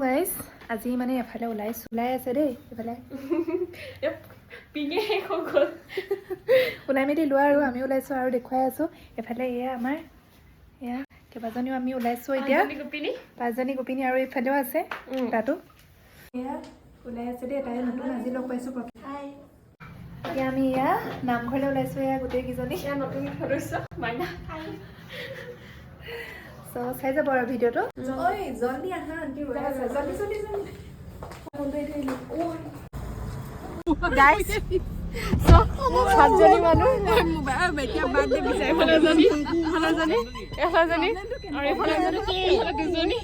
guys আজি মানে এফালে ওলাই আছে দেই এফালে পিঙে শেষ হৈ গ'ল ওলাই মেলি লোৱা আৰু আমি ওলাইছোঁ আৰু দেখুৱাই আছোঁ এফালে এয়া আমাৰ এয়া কেইবাজনীও আমি ওলাইছোঁ এতিয়া পাঁচজনী গোপিনী আৰু এইফালেও আছে তাতো এয়া ওলাই আছে দেই তাই নতুন আজি লগ পাইছোঁ এতিয়া আমি এয়া নামঘৰলৈ ওলাইছোঁ এয়া গোটেইকেইজনী এয়া নতুন সদস্য মাইনা চ' চাই যাব আৰু ভিডিঅ'টো ঐ জল্দি আহা আণ্টি ওলাই আছে জল্দি জল্দি জল্দি গাইজ সাতজনী মানুহ এফালে এজনী আৰু এইফালে দুজনী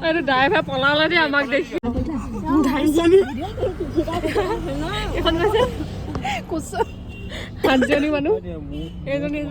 এইটো ড্ৰাইভাৰ পলালে দেই আমাক দেখি এখন আছে সাতজনী মানুহ এজনী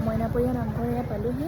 মইনাপৰীয়া নামঘৰ এয়া পালোহি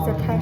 জেঠাই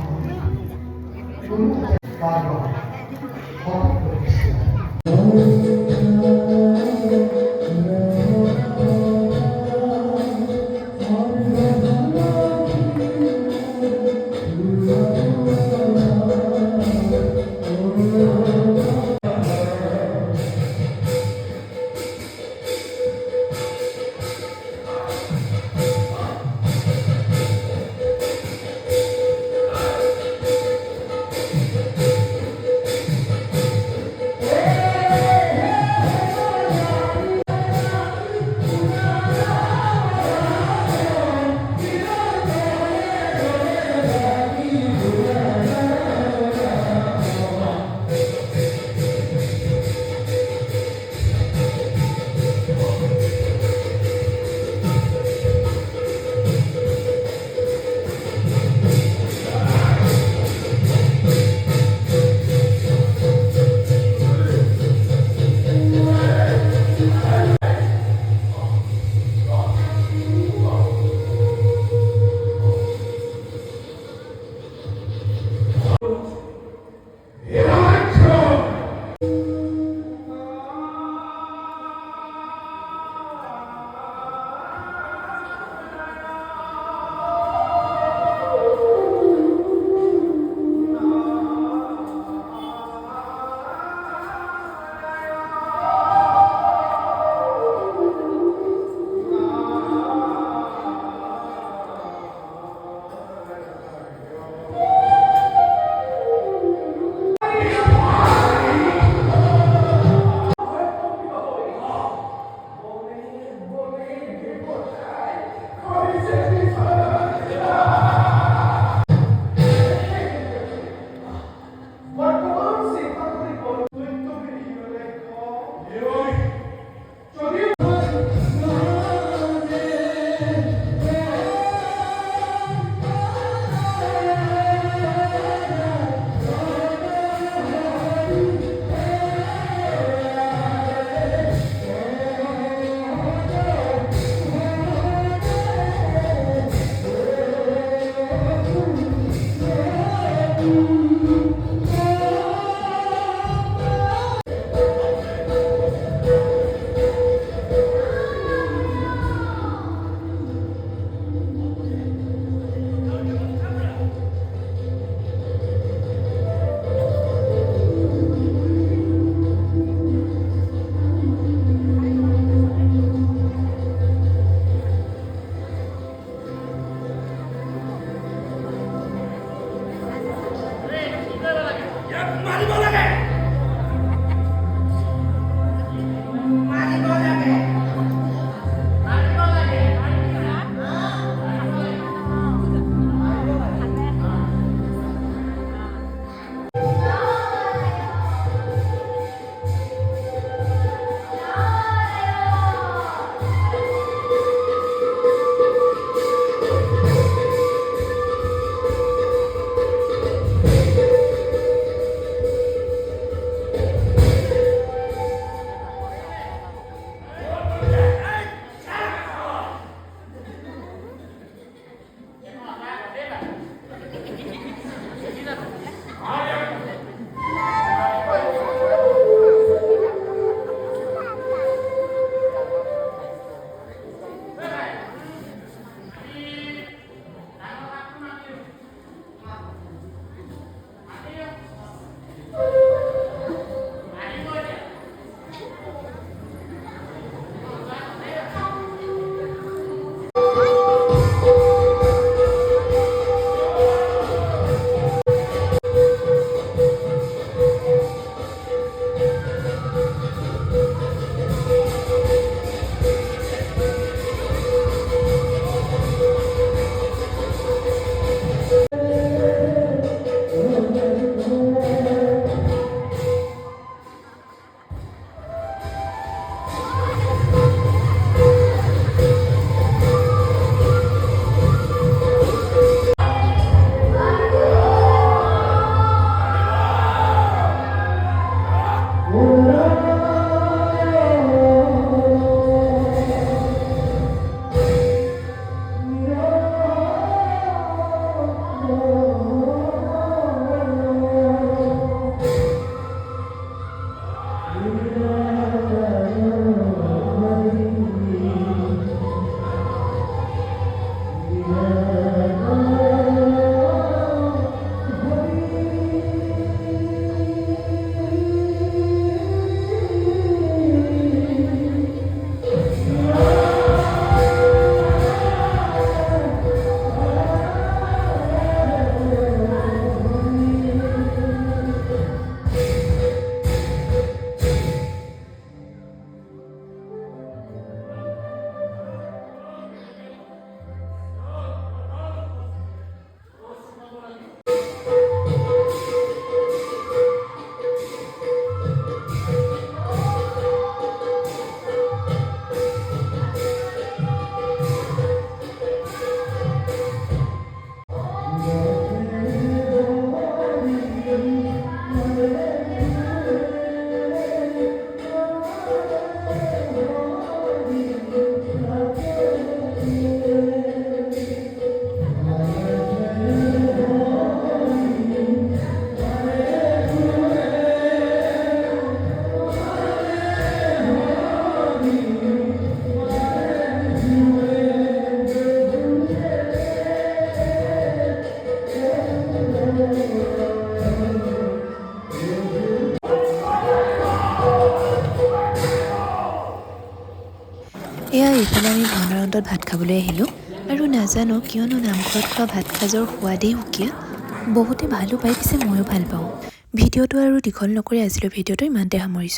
এইফালে আমি ভাওনাৰন্তত ভাত খাবলৈ আহিলোঁ আৰু নাজানো কিয়নো নামঘৰত খোৱা ভাত সাজৰ সোৱাদেই সুকীয়া বহুতে ভালো পায় পিছে ময়ো ভাল পাওঁ ভিডিঅ'টো আৰু দীঘল নকৰি আজিলৈ ভিডিঅ'টো ইমানতে সামৰিছোঁ